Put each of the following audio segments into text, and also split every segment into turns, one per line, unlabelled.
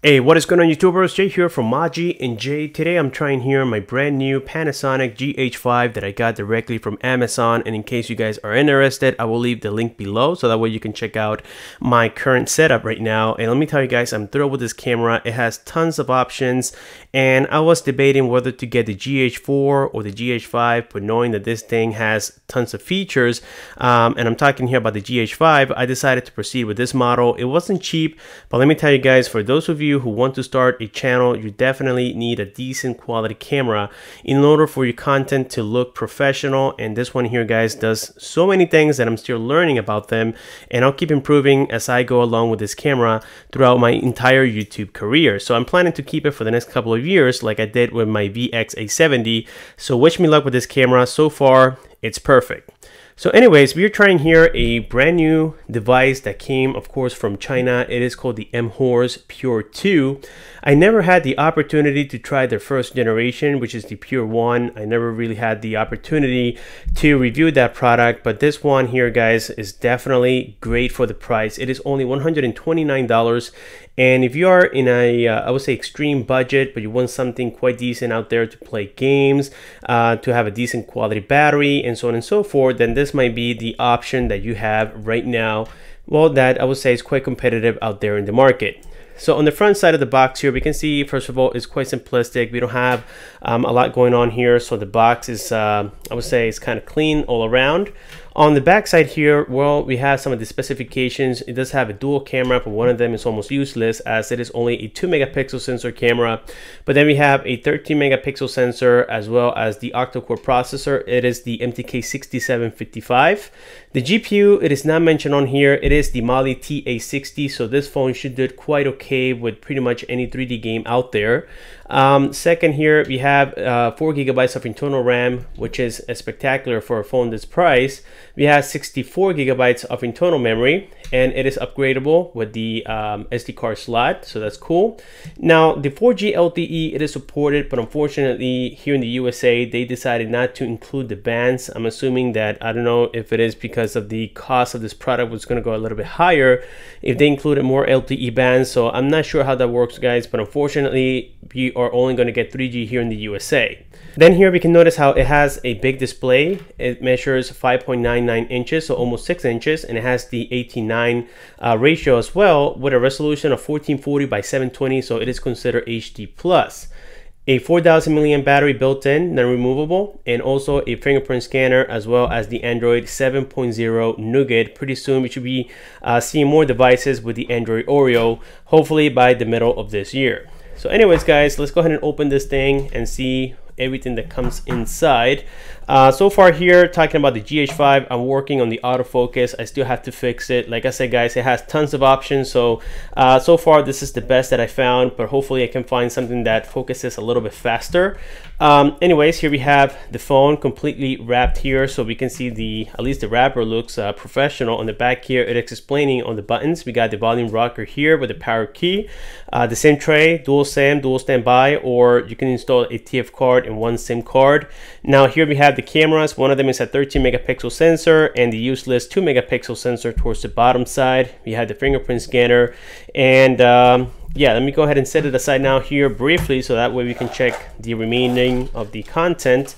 Hey, what is going on YouTubers? Jay here from Maji and Jay. Today I'm trying here my brand new Panasonic GH5 that I got directly from Amazon, and in case you guys are interested, I will leave the link below so that way you can check out my current setup right now. And let me tell you guys, I'm thrilled with this camera. It has tons of options, and I was debating whether to get the GH4 or the GH5, but knowing that this thing has tons of features, and I'm talking here about the GH5, I decided to proceed with this model. It wasn't cheap, but let me tell you guys, for those of you who want to start a channel, you definitely need a decent quality camera in order for your content to look professional. And this one here, guys, does so many things that I'm still learning about them, and I'll keep improving as I go along with this camera throughout my entire YouTube career. So I'm planning to keep it for the next couple of years like I did with my VX-A70. So wish me luck with this camera. So far it's perfect. So anyways, we're trying here a brand new device that came, of course, from China. It is called the M-Horse Pure 2. I never had the opportunity to try their first generation, which is the Pure 1. I never really had the opportunity to review that product, but this one here, guys, is definitely great for the price. It is only $129. And if you are in a, I would say extreme budget, but you want something quite decent out there to play games, to have a decent quality battery, and so on and so forth, then this might be the option that you have right now. Well, that I would say is quite competitive out there in the market. So on the front side of the box here, we can see, first of all, it's quite simplistic. We don't have a lot going on here. So the box is, I would say, it's kind of clean all around. On the back side here, well, we have some of the specifications. It does have a dual camera, but one of them is almost useless as it is only a 2 megapixel sensor camera. But then we have a 13 megapixel sensor as well as the octa-core processor. It is the MTK6755. The GPU, it is not mentioned on here. It is the Mali TA60, so this phone should do it quite okay with pretty much any 3D game out there. Second here, we have 4 gigabytes of internal RAM, which is spectacular for a phone this price. We have 64 gigabytes of internal memory, and it is upgradable with the SD card slot, so that's cool. Now, the 4G LTE, it is supported, but unfortunately, here in the USA, they decided not to include the bands. I'm assuming that, I don't know if it is because of the cost of this product was going to go a little bit higher if they included more LTE bands, so I'm not sure how that works, guys, but unfortunately, we are only going to get 3G here in the USA. Then here we can notice how it has a big display. It measures 5.99 inches, so almost 6 inches, and it has the 18:9 ratio as well, with a resolution of 1440 by 720, so it is considered HD+. A 4,000 milliamp battery built in, non-removable, and also a fingerprint scanner, as well as the Android 7.0 Nougat. Pretty soon we should be seeing more devices with the Android Oreo, hopefully by the middle of this year. So anyways, guys, let's go ahead and open this thing and see everything that comes inside. So far here, talking about the GH5, I'm working on the autofocus. I still have to fix it. Like I said, guys, it has tons of options. So so far this is the best that I found, but hopefully I can find something that focuses a little bit faster. Anyways, here we have the phone completely wrapped here, so we can see at least the wrapper looks professional. On the back here, it is explaining on the buttons. We got the volume rocker here with the power key, the SIM tray, dual SIM, dual standby, or you can install a TF card and one SIM card. Now here we have the cameras. One of them is a 13 megapixel sensor and the useless 2 megapixel sensor towards the bottom side. We have the fingerprint scanner, and yeah, let me go ahead and set it aside now here briefly so that way we can check the remaining of the content.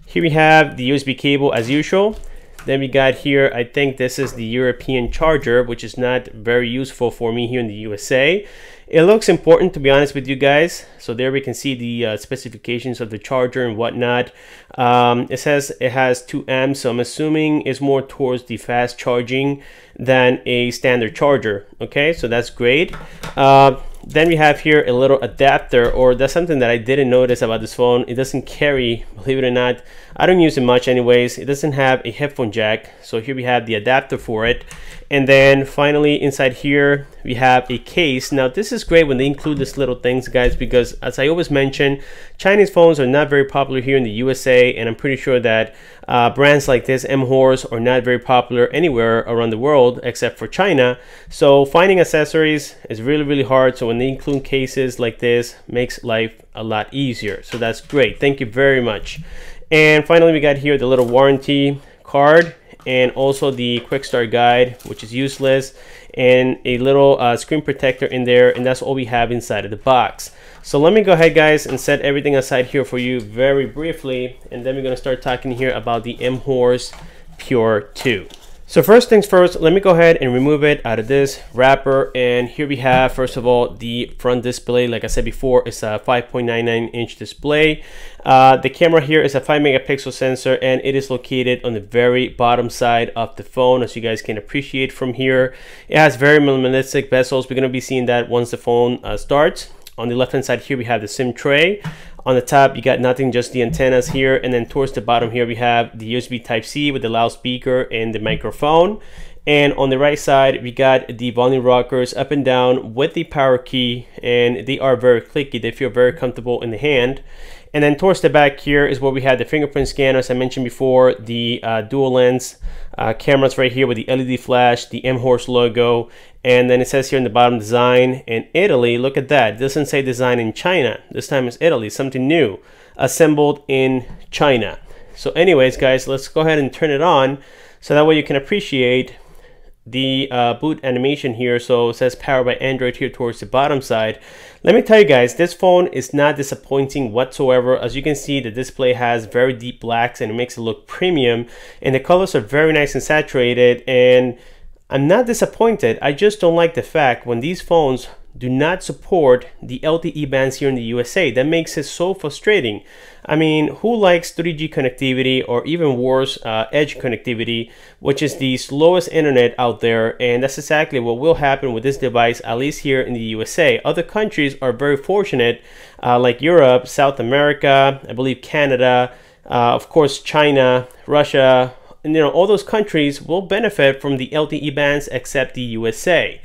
Here we have the USB cable as usual. Then we got here, I think this is the European charger, which is not very useful for me here in the USA. It looks important, to be honest with you guys. So there we can see the specifications of the charger and whatnot. It says it has 2 amps, so I'm assuming it's more towards the fast charging than a standard charger. Okay, so that's great. Then we have here a little adapter, or that's something that I didn't notice about this phone. It doesn't carry, believe it or not. I don't use it much anyways. It doesn't have a headphone jack. So here we have the adapter for it. And then finally inside here, we have a case. Now this is great when they include these little things, guys, because as I always mention, Chinese phones are not very popular here in the USA, and I'm pretty sure that brands like this, M-Horse, are not very popular anywhere around the world except for China. So finding accessories is really, really hard. So when they include cases like this, makes life a lot easier. So that's great. Thank you very much. And finally, we got here the little warranty card and also the quick start guide, which is useless. and a little screen protector in there, and that's all we have inside of the box. So let me go ahead, guys, and set everything aside here for you very briefly, and then we're going to start talking here about the M-Horse Pure 2. So first things first, let me go ahead and remove it out of this wrapper. And here we have, first of all, the front display. Like I said before, it's a 5.99-inch display. The camera here is a 5-megapixel sensor, and it is located on the very bottom side of the phone, as you guys can appreciate from here. It has very minimalistic bezels. We're going to be seeing that once the phone starts. On the left hand side here, we have the SIM tray. On the top, you got nothing, just the antennas here. And then towards the bottom here, we have the USB Type-C with the loudspeaker and the microphone. And on the right side, we got the volume rockers up and down with the power key. And they are very clicky. They feel very comfortable in the hand. And then towards the back here is where we have the fingerprint scanner, as I mentioned before, the dual lens cameras right here with the LED flash, the M-Horse logo, and then it says here in the bottom, design in Italy. Look at that. It doesn't say design in China. This time it's Italy, something new. Assembled in China. So anyways, guys, let's go ahead and turn it on so that way you can appreciate the boot animation here. So it says powered by Android here towards the bottom side. Let me tell you guys, this phone is not disappointing whatsoever. As you can see, the display has very deep blacks and it makes it look premium, and the colors are very nice and saturated, and I'm not disappointed. I just don't like the fact when these phones do not support the LTE bands here in the USA. That makes it so frustrating. I mean, who likes 3G connectivity, or even worse, edge connectivity, which is the slowest internet out there? And that's exactly what will happen with this device, at least here in the USA. Other countries are very fortunate, like Europe, South America, I believe Canada, of course China, Russia, and all those countries will benefit from the LTE bands except the USA.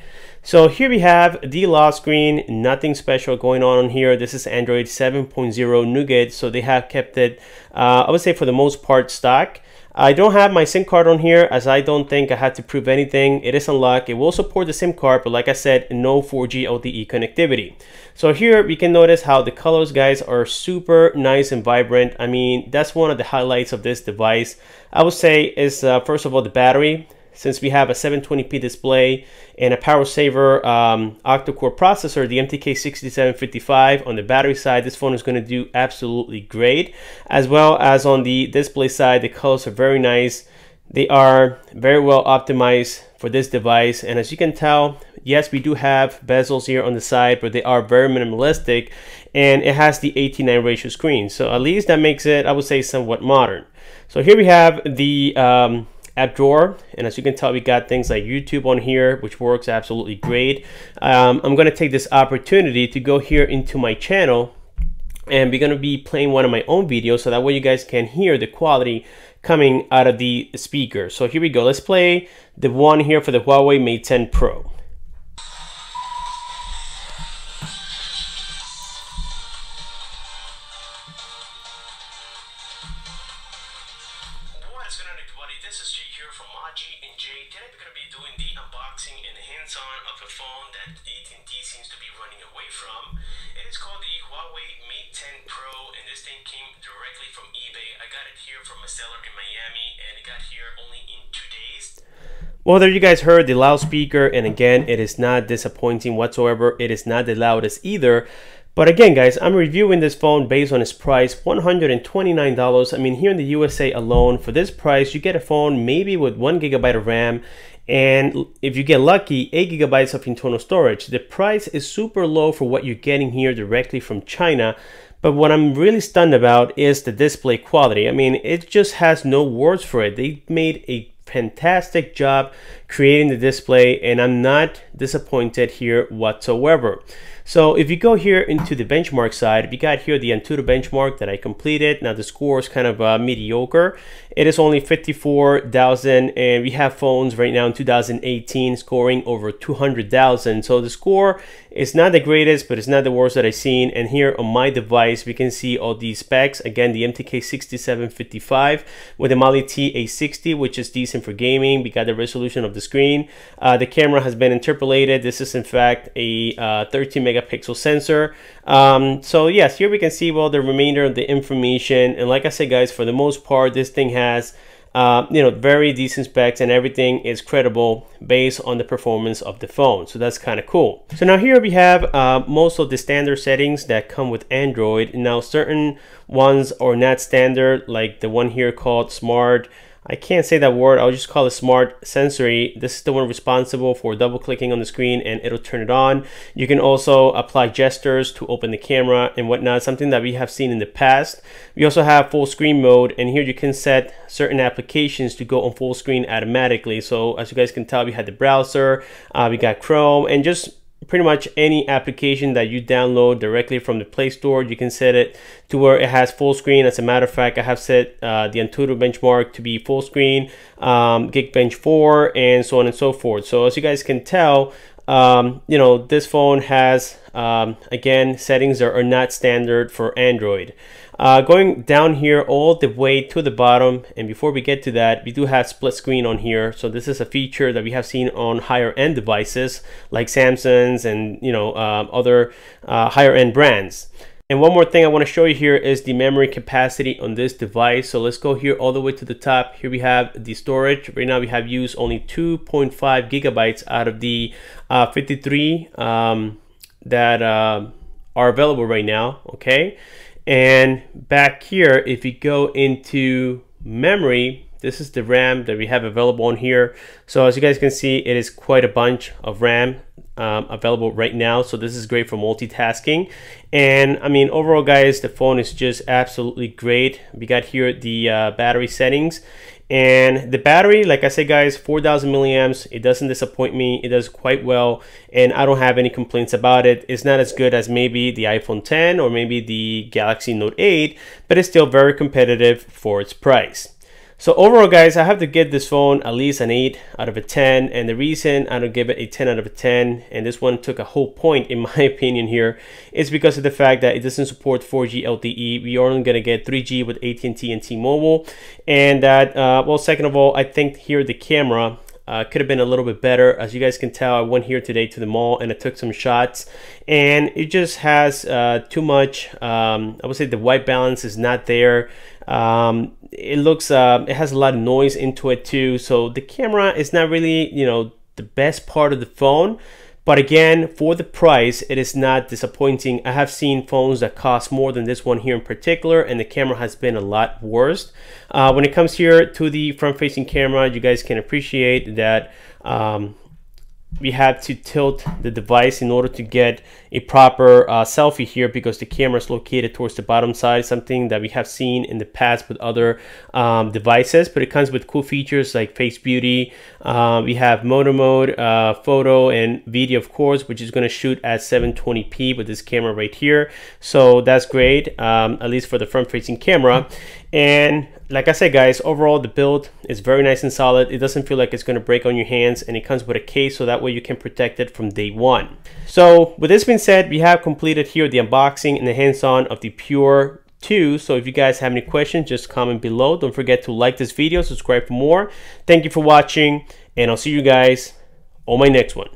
So here we have the lock screen, nothing special going on here. This is Android 7.0 Nougat, so they have kept it, I would say for the most part, stock. I don't have my SIM card on here, as I don't think I had to prove anything. It is unlocked. It will support the SIM card, but like I said, no 4G LTE connectivity. So here we can notice how the colors, guys, are super nice and vibrant. I mean, that's one of the highlights of this device. I would say is, first of all, the battery. Since we have a 720p display and a power saver octa-core processor, the MTK6755 on the battery side, this phone is going to do absolutely great. As well as on the display side, the colors are very nice. They are very well optimized for this device. And as you can tell, yes, we do have bezels here on the side, but they are very minimalistic. And it has the 18:9 ratio screen. So at least that makes it, I would say, somewhat modern. So here we have the app drawer, and as you can tell, we got things like YouTube on here, which works absolutely great. I'm going to take this opportunity to go here into my channel, and we're going to be playing one of my own videos, so that way you guys can hear the quality coming out of the speaker. So here we go. Let's play the one here for the Huawei Mate 10 Pro.
What is going on, everybody? This is Jay here from Maji and Jay. Today we're going to be doing the unboxing and hands-on of a phone that AT&T seems to be running away from. It is called the Huawei Mate 10 Pro, and this thing came directly from eBay. I got it here from a seller in Miami, and it got here only in 2 days.
Well, there you guys heard the loudspeaker, and again, it is not disappointing whatsoever. It is not the loudest either. But again, guys, I'm reviewing this phone based on its price, $129. I mean, here in the USA alone, for this price, you get a phone maybe with 1 GB of RAM, and if you get lucky, 8 GB of internal storage. The price is super low for what you're getting here directly from China. But what I'm really stunned about is the display quality. I mean, it just has no words for it. They made a fantastic job creating the display, and I'm not disappointed here whatsoever. So if you go here into the benchmark side, we got here the Antutu benchmark that I completed. Now the score is kind of mediocre. It is only 54,000, and we have phones right now in 2018 scoring over 200,000. So the score is not the greatest, but it's not the worst that I've seen. And here on my device, we can see all these specs. Again, the MTK6755 with the Mali T-A60, which is decent for gaming. We got the resolution of the screen. The camera has been interpolated. This is in fact a 13 megapixel sensor. So yes, here we can see, well, the remainder of the information. And like I said, guys, for the most part, this thing has you know, very decent specs, and everything is credible based on the performance of the phone. So that's kind of cool. So now here we have most of the standard settings that come with Android. Now certain ones are not standard, like the one here called Smart, I can't say that word, I'll just call it Smart Sensory. This is the one responsible for double clicking on the screen and it'll turn it on. You can also apply gestures to open the camera and whatnot, something that we have seen in the past. We also have full screen mode, and here you can set certain applications to go on full screen automatically. So as you guys can tell, we had the browser, we got Chrome, and just pretty much any application that you download directly from the Play Store, you can set it to where it has full screen. As a matter of fact, I have set the Antutu benchmark to be full screen, Geekbench 4, and so on and so forth. So as you guys can tell, you know, this phone has again settings that are not standard for Android. Going down here all the way to the bottom, and before we get to that, we do have split screen on here. So this is a feature that we have seen on higher end devices like Samsung's and, you know, other higher end brands. And one more thing I want to show you here is the memory capacity on this device. So let's go here all the way to the top. Here we have the storage. Right now we have used only 2.5 gigabytes out of the 53 that are available right now. Okay. And back here, if you go into memory, this is the RAM that we have available on here. So as you guys can see, it is quite a bunch of RAM available right now. So this is great for multitasking. And I mean, overall guys, the phone is just absolutely great. We got here the battery settings, and the battery, like I said guys, 4,000 milliamps. It doesn't disappoint me. It does quite well, and I don't have any complaints about it. It's not as good as maybe the iPhone 10 or maybe the Galaxy Note 8, but it's still very competitive for its price. So overall guys, I have to give this phone at least an 8 out of a 10, and the reason I don't give it a 10 out of a 10, and this one took a whole point in my opinion here, is because of the fact that it doesn't support 4G LTE. We are only going to get 3G with AT&T and T-Mobile, and that, well, second of all, I think here the camera could have been a little bit better. As you guys can tell, I went here today to the mall and I took some shots, and it just has too much, I would say the white balance is not there. It looks, it has a lot of noise into it too. So the camera is not really, you know, the best part of the phone. But again, for the price, it is not disappointing. I have seen phones that cost more than this one here in particular, and the camera has been a lot worse. When it comes here to the front-facing camera, you guys can appreciate that we have to tilt the device in order to get a proper selfie here, because the camera is located towards the bottom side, something that we have seen in the past with other devices. But it comes with cool features like face beauty. We have motor mode, photo and video, of course, which is going to shoot at 720p with this camera right here. So that's great, at least for the front facing camera. And like I said guys, overall the build is very nice and solid. It doesn't feel like it's going to break on your hands, and it comes with a case so that way you can protect it from day one. So with this being said, we have completed here the unboxing and the hands-on of the Pure 2. So if you guys have any questions, just comment below. Don't forget to like this video, subscribe for more. Thank you for watching, and I'll see you guys on my next one.